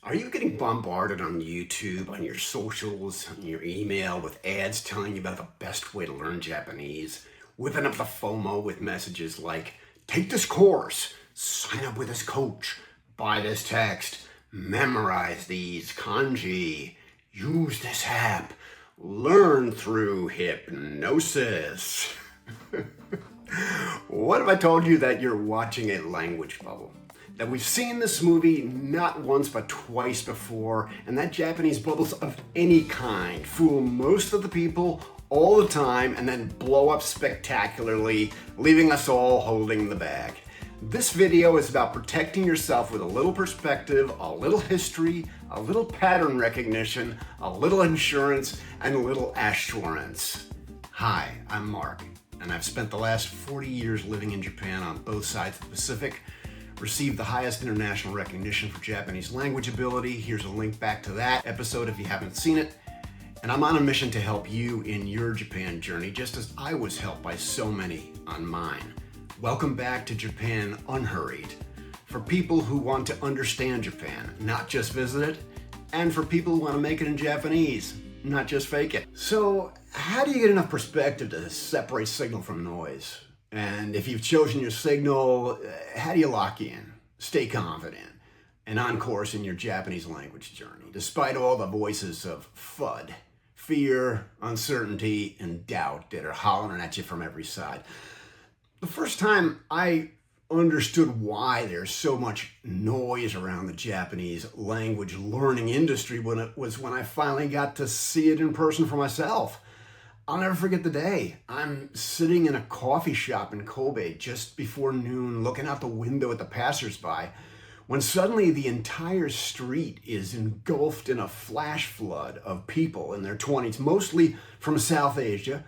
Are you getting bombarded on YouTube, on your socials, on your email with ads telling you about the best way to learn Japanese? Whipping up the FOMO with messages like, take this course, sign up with this coach, buy this text, memorize these kanji, use this app, learn through hypnosis. What if I told you that you're watching a language bubble? That we've seen this movie not once but twice before, and that Japanese bubbles of any kind fool most of the people all the time and then blow up spectacularly, leaving us all holding the bag. This video is about protecting yourself with a little perspective, a little history, a little pattern recognition, a little insurance, and a little assurance. Hi, I'm Mark, and I've spent the last 40 years living in Japan on both sides of the Pacific, received the highest international recognition for Japanese language ability. Here's a link back to that episode if you haven't seen it. And I'm on a mission to help you in your Japan journey, just as I was helped by so many on mine. Welcome back to Japan Unhurried, for people who want to understand Japan, not just visit it, and for people who want to make it in Japanese, not just fake it. So how do you get enough perspective to separate signal from noise? And if you've chosen your signal, how do you lock in, stay confident, and on course in your Japanese language journey, despite all the voices of FUD, fear, uncertainty, and doubt that are hollering at you from every side? The first time I understood why there's so much noise around the Japanese language learning industry was when I finally got to see it in person for myself. I'll never forget the day. I'm sitting in a coffee shop in Kobe just before noon, looking out the window at the passersby, when suddenly the entire street is engulfed in a flash flood of people in their 20s, mostly from South Asia,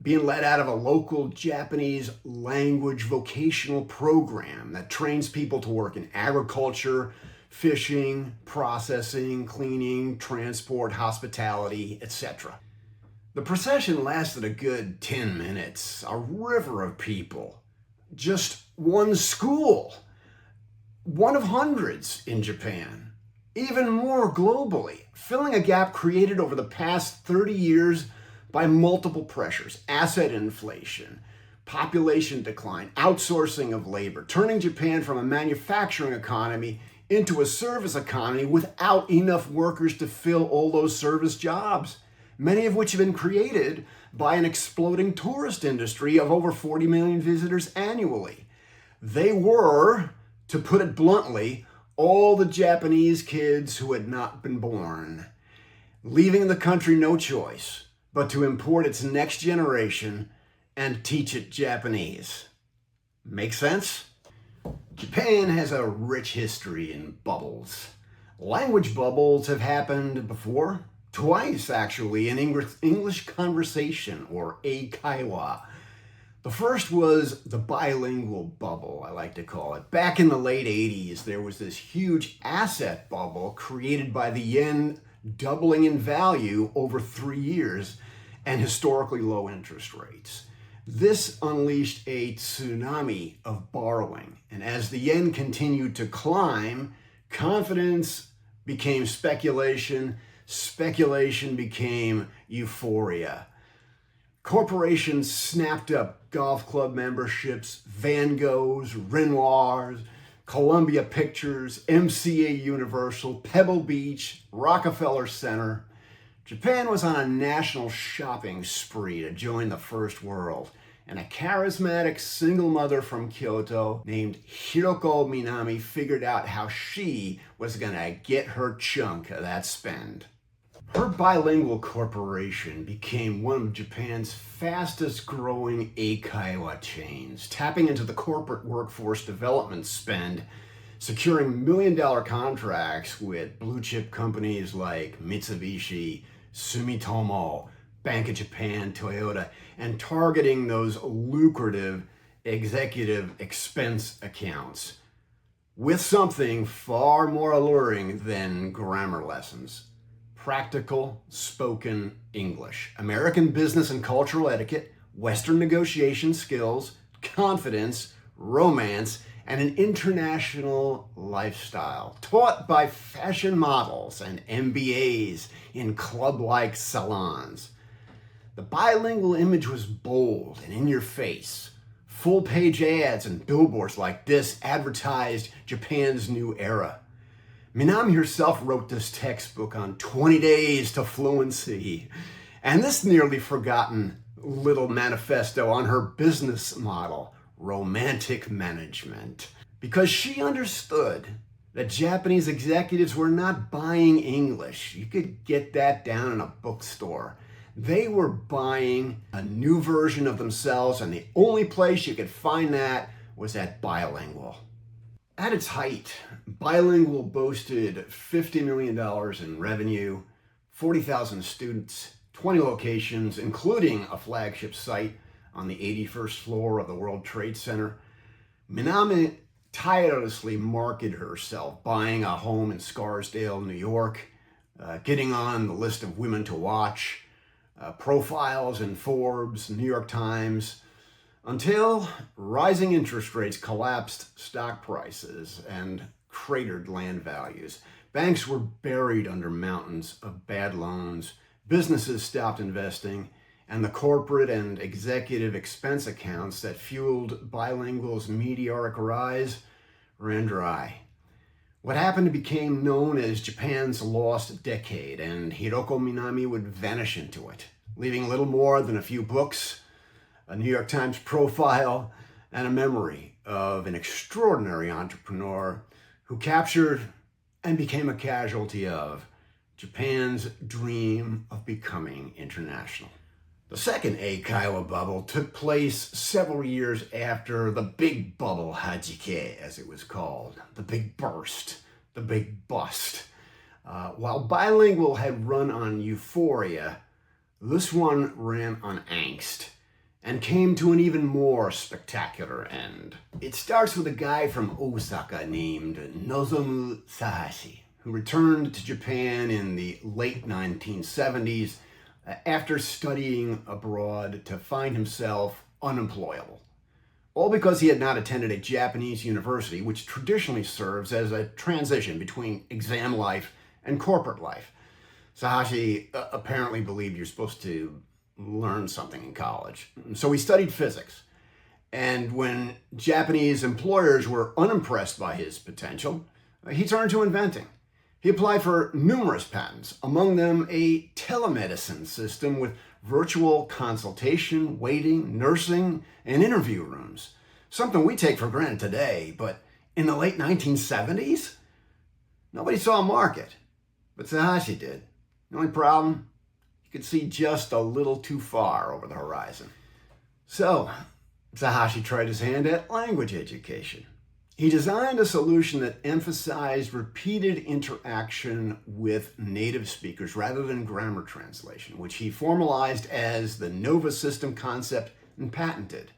being let out of a local Japanese language vocational program that trains people to work in agriculture, fishing, processing, cleaning, transport, hospitality, etc. The procession lasted a good 10 minutes, a river of people. Just one school, one of hundreds in Japan, even more globally, filling a gap created over the past 30 years by multiple pressures: asset inflation, population decline, outsourcing of labor, turning Japan from a manufacturing economy into a service economy without enough workers to fill all those service jobs, many of which have been created by an exploding tourist industry of over 40 million visitors annually. They were, to put it bluntly, all the Japanese kids who had not been born, leaving the country no choice but to import its next generation and teach it Japanese. Make sense? Japan has a rich history in bubbles. Language bubbles have happened before. Twice, actually, in English conversation, or EIKAWA. The first was the Bi-Lingual bubble, I like to call it. Back in the late 80s, there was this huge asset bubble created by the yen doubling in value over 3 years and historically low interest rates. This unleashed a tsunami of borrowing, and as the yen continued to climb, confidence became speculation, speculation became euphoria. Corporations snapped up golf club memberships, Van Goghs, Renoirs, Columbia Pictures, MCA Universal, Pebble Beach, Rockefeller Center. Japan was on a national shopping spree to join the first world, and a charismatic single mother from Kyoto named Hiroko Minami figured out how she was going to get her chunk of that spend. Her bilingual corporation became one of Japan's fastest growing EIKAWA chains, tapping into the corporate workforce development spend, securing million-dollar contracts with blue-chip companies like Mitsubishi, Sumitomo, Bank of Japan, Toyota, and targeting those lucrative executive expense accounts with something far more alluring than grammar lessons: practical spoken English, American business and cultural etiquette, Western negotiation skills, confidence, romance, and an international lifestyle taught by fashion models and MBAs in club-like salons. The bilingual image was bold and in your face. Full-page ads and billboards like this advertised Japan's new era. Minami herself wrote this textbook on 20 days to fluency, and this nearly forgotten little manifesto on her business model, romantic management, because she understood that Japanese executives were not buying English. You could get that down in a bookstore. They were buying a new version of themselves, and the only place you could find that was at Bi-Lingual. At its height, Bi-Lingual boasted $50 million in revenue, 40,000 students, 20 locations, including a flagship site on the 81st floor of the World Trade Center. Minami tirelessly marketed herself, buying a home in Scarsdale, New York, getting on the list of women to watch, profiles in Forbes, New York Times, until rising interest rates collapsed stock prices and cratered land values. Banks were buried under mountains of bad loans, businesses stopped investing, and the corporate and executive expense accounts that fueled Bi-Lingual's meteoric rise ran dry. What happened became known as Japan's lost decade, and Hiroko Minami would vanish into it, leaving little more than a few books, a New York Times profile, and a memory of an extraordinary entrepreneur who captured and became a casualty of Japan's dream of becoming international. The second EIKAWA bubble took place several years after the big bubble hajike, as it was called, the big burst, the big bust. While Bi-Lingual had run on euphoria, this one ran on angst and came to an even more spectacular end. It starts with a guy from Osaka named Nozomu Sahashi, who returned to Japan in the late 1970s after studying abroad to find himself unemployable. All because he had not attended a Japanese university, which traditionally serves as a transition between exam life and corporate life. Sahashi apparently believed you're supposed to learn something in college. So he studied physics. And when Japanese employers were unimpressed by his potential, he turned to inventing. He applied for numerous patents, among them a telemedicine system with virtual consultation, waiting, nursing, and interview rooms. Something we take for granted today, but in the late 1970s, nobody saw a market. But Sahashi did. The only problem? You could see just a little too far over the horizon. So, Sahashi tried his hand at language education. He designed a solution that emphasized repeated interaction with native speakers rather than grammar translation, which he formalized as the NOVA system concept and patented.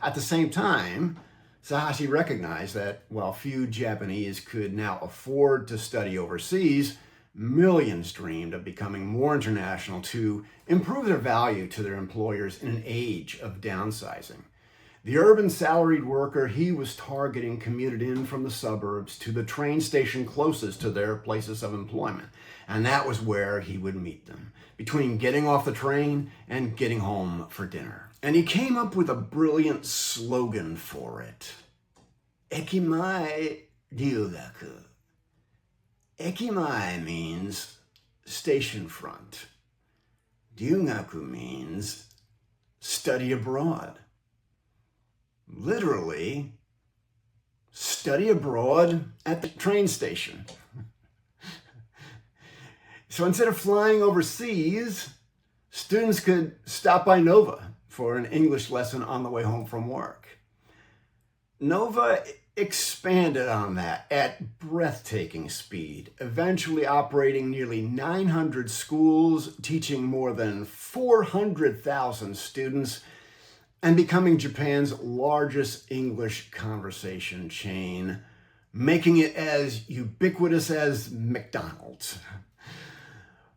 At the same time, Sahashi recognized that while few Japanese could now afford to study overseas, millions dreamed of becoming more international to improve their value to their employers in an age of downsizing. The urban salaried worker he was targeting commuted in from the suburbs to the train station closest to their places of employment. And that was where he would meet them, between getting off the train and getting home for dinner. And he came up with a brilliant slogan for it. Ekimae ryugaku. Ekimae means station front. Ryugaku means study abroad. Literally, study abroad at the train station. So instead of flying overseas, students could stop by Nova for an English lesson on the way home from work. Nova expanded on that at breathtaking speed, eventually operating nearly 900 schools, teaching more than 400,000 students, and becoming Japan's largest English conversation chain, making it as ubiquitous as McDonald's.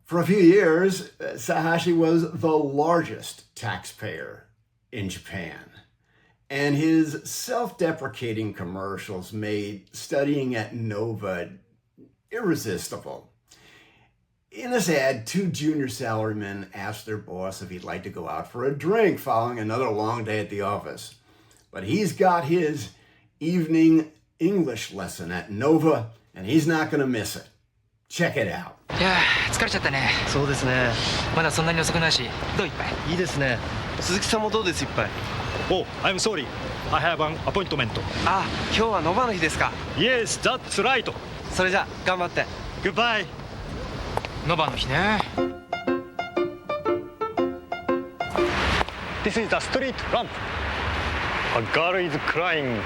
For a few years, Sahashi was the largest taxpayer in Japan. And his self-deprecating commercials made studying at Nova irresistible. In this ad, two junior salarymen asked their boss if he'd like to go out for a drink following another long day at the office. But he's got his evening English lesson at Nova, and he's not going to miss it. Check it out. いやー疲れちゃったね。そうですね。まだそんなに遅くないし、どう一杯？いいですね。鈴木さんもどうです一杯。Oh, I'm sorry. I have an appointment. あ、今日はノバの日ですか。Yes, that's right. それじゃあ頑張って。Goodbye. ノバの日ね。This is the street lamp. A girl is crying.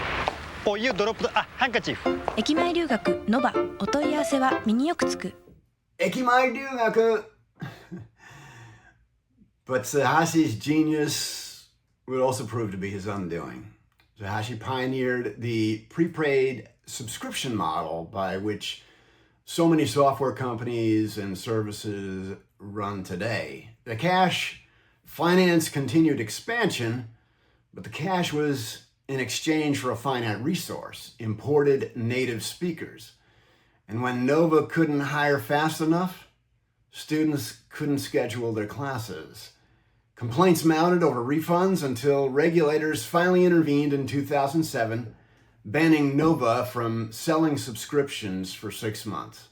Oh, you dropped a handkerchief. 駅前留学ノバお問い合わせは身によくつく。駅前留学 But Sahashi's genius would also prove to be his undoing. Sahashi pioneered the prepaid subscription model by which so many software companies and services run today. The cash financed continued expansion, but the cash was in exchange for a finite resource, imported native speakers. And when Nova couldn't hire fast enough, students couldn't schedule their classes. Complaints mounted over refunds until regulators finally intervened in 2007, banning Nova from selling subscriptions for 6 months.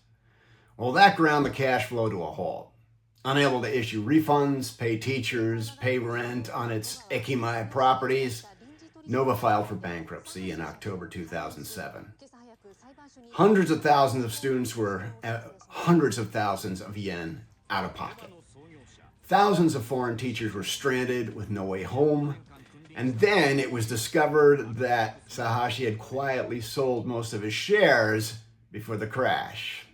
Well, that ground the cash flow to a halt. Unable to issue refunds, pay teachers, pay rent on its Ekimai properties, Nova filed for bankruptcy in October 2007. Hundreds of thousands of students were hundreds of thousands of yen out of pocket. Thousands of foreign teachers were stranded with no way home. And then it was discovered that Sahashi had quietly sold most of his shares before the crash.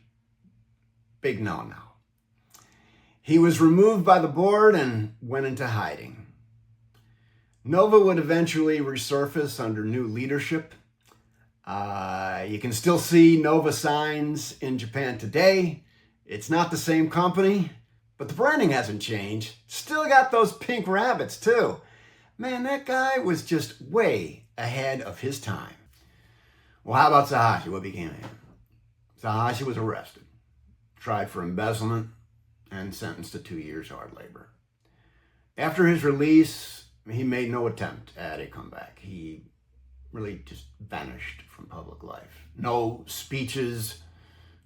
Big no-no. He was removed by the board and went into hiding. Nova would eventually resurface under new leadership. You can still see Nova signs in Japan today. It's not the same company, but the branding hasn't changed. Still got those pink rabbits too. Man, that guy was just way ahead of his time. Well, how about Sahashi? What became of him? Sahashi was arrested, tried for embezzlement, and sentenced to 2 years hard labor. After his release, he made no attempt at a comeback. He really just vanished from public life. No speeches,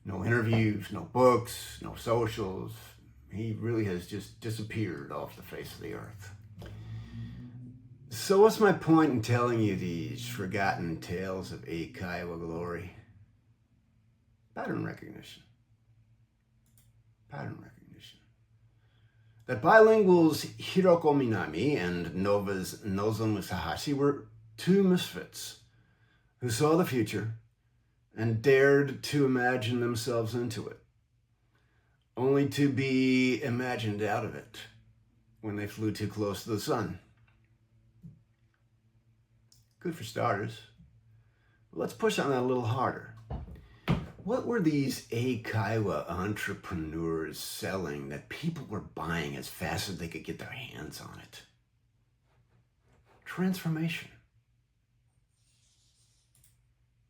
no interviews, no books, no socials. He really has just disappeared off the face of the earth. So what's my point in telling you these forgotten tales of EIKAWA glory? Pattern recognition. Pattern recognition. That Bi-Lingual's Hiroko Minami and Nova's Nozomu Sahashi were two misfits who saw the future and dared to imagine themselves into it, only to be imagined out of it when they flew too close to the sun. Good for starters. But let's push on that a little harder. What were these EIKAWA entrepreneurs selling that people were buying as fast as they could get their hands on it? Transformation.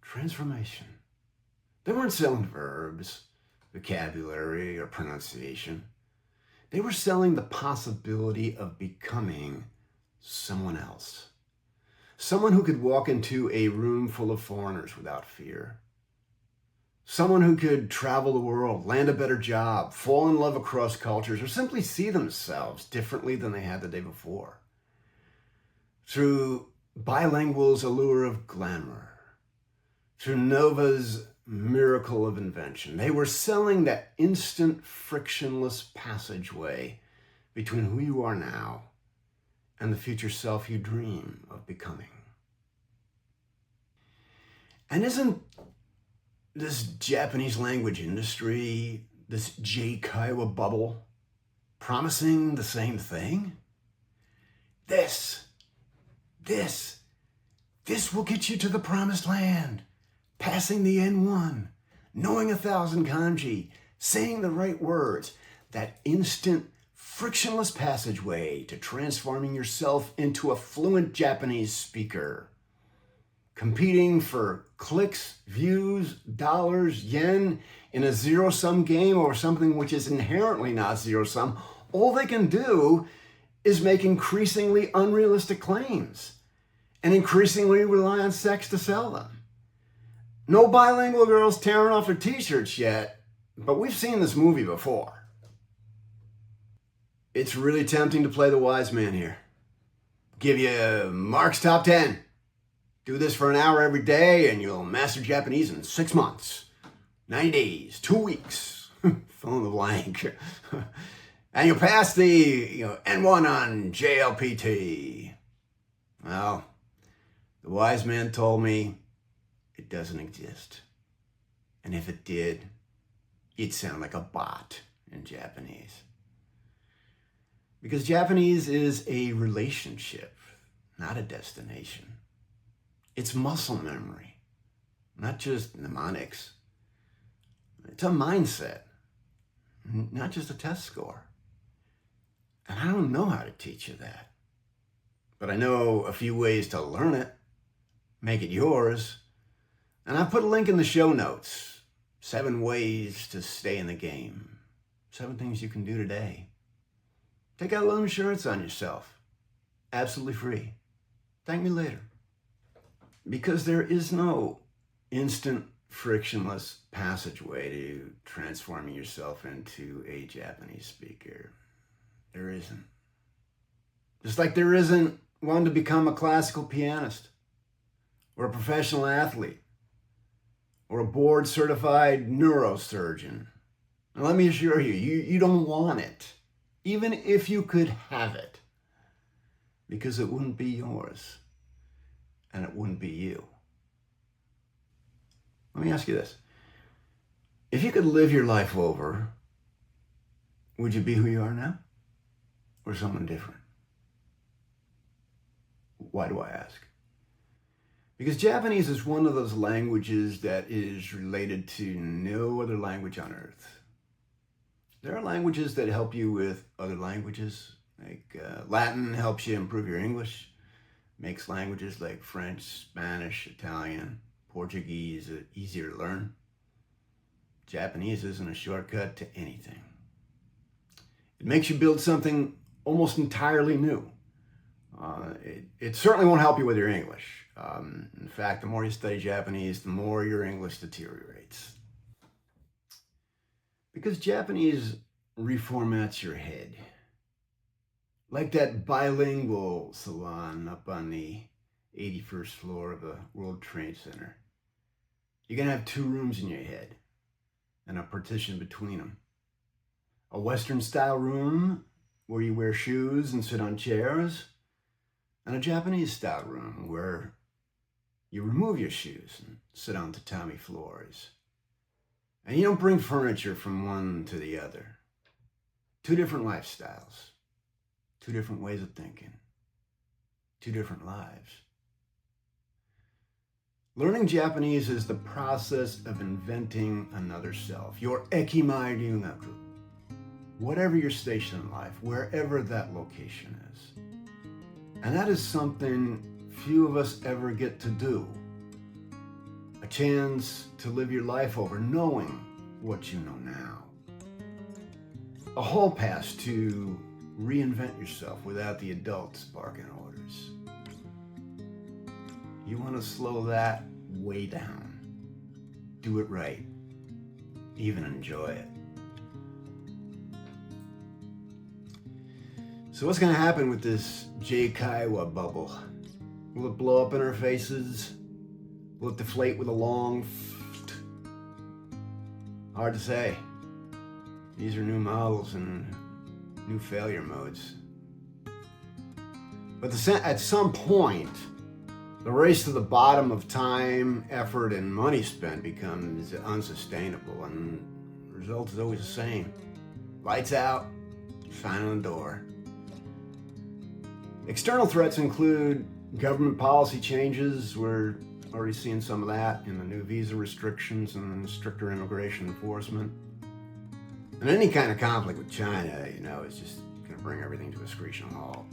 Transformation. They weren't selling verbs, vocabulary, or pronunciation. They were selling the possibility of becoming someone else. Someone who could walk into a room full of foreigners without fear. Someone who could travel the world, land a better job, fall in love across cultures, or simply see themselves differently than they had the day before. Through Bi-Lingual's allure of glamour, through Nova's miracle of invention, they were selling that instant, frictionless passageway between who you are now and the future self you dream of becoming. And isn't this Japanese language industry, this J-KAIWA Bubble, promising the same thing? This will get you to the promised land. Passing the N1, knowing 1,000 kanji, saying the right words, that instant, frictionless passageway to transforming yourself into a fluent Japanese speaker. Competing for clicks, views, dollars, yen in a zero-sum game or something which is inherently not zero-sum, all they can do is make increasingly unrealistic claims and increasingly rely on sex to sell them. No bilingual girls tearing off their t-shirts yet, but we've seen this movie before. It's really tempting to play the wise man here. Give you Mark's Top 10. Do this for an hour every day and you'll master Japanese in 6 months, 90 days, 2 weeks. Fill in the blank. And you'll pass the N1 on JLPT. Well, the wise man told me it doesn't exist. And if it did, it'd sound like a bot in Japanese. Because Japanese is a relationship, not a destination. It's muscle memory, not just mnemonics. It's a mindset, not just a test score. And I don't know how to teach you that. But I know a few ways to learn it, make it yours. And I put a link in the show notes. 7 ways to stay in the game. 7 things you can do today. Take out a little insurance on yourself. Absolutely free. Thank me later. Because there is no instant frictionless passageway to transforming yourself into a Japanese speaker. There isn't. Just like there isn't one to become a classical pianist or a professional athlete or a board-certified neurosurgeon. And let me assure you, you don't want it, even if you could have it, because it wouldn't be yours. And it wouldn't be you. Let me ask you this. If you could live your life over, would you be who you are now? Or someone different? Why do I ask? Because Japanese is one of those languages that is related to no other language on earth. There are languages that help you with other languages, like Latin helps you improve your English. Makes languages like French, Spanish, Italian, Portuguese easier to learn. Japanese isn't a shortcut to anything. It makes you build something almost entirely new. It certainly won't help you with your English. In fact, the more you study Japanese, the more your English deteriorates. Because Japanese reformats your head. Like that Bi-Lingual salon up on the 81st floor of the World Trade Center. You're going to have 2 rooms in your head and a partition between them. A Western-style room where you wear shoes and sit on chairs, and a Japanese-style room where you remove your shoes and sit on tatami floors. And you don't bring furniture from one to the other. 2 different lifestyles. 2 different ways of thinking. 2 different lives. Learning Japanese is the process of inventing another self. Your Ekimai Ryugaku. Whatever your station in life, wherever that location is. And that is something few of us ever get to do. A chance to live your life over knowing what you know now. A hall pass to reinvent yourself without the adults barking orders. You want to slow that way down. Do it right. Even enjoy it. So what's going to happen with this J-KAIWA bubble? Will it blow up in our faces? Will it deflate with a long Hard to say. These are new models and new failure modes. But at some point, the race to the bottom of time, effort, and money spent becomes unsustainable, and the result is always the same. Lights out, sign on the door. External threats include government policy changes. We're already seeing some of that in the new visa restrictions and stricter immigration enforcement. And any kind of conflict with China, is just to bring everything to a screeching halt.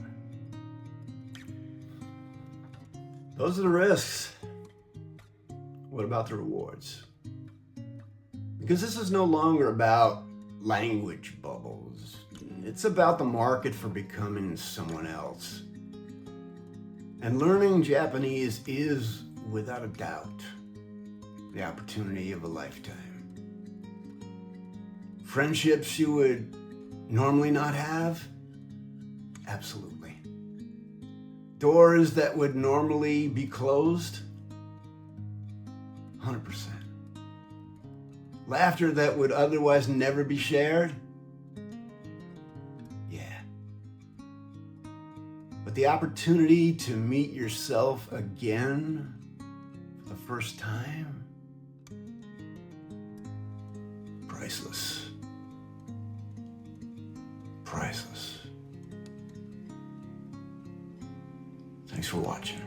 Those are the risks. What about the rewards? Because this is no longer about language bubbles. It's about the market for becoming someone else. And learning Japanese is, without a doubt, the opportunity of a lifetime. Friendships you would normally not have? Absolutely. Doors that would normally be closed? 100%. Laughter that would otherwise never be shared? Yeah. But the opportunity to meet yourself again for the first time? Priceless. Priceless. Thanks for watching.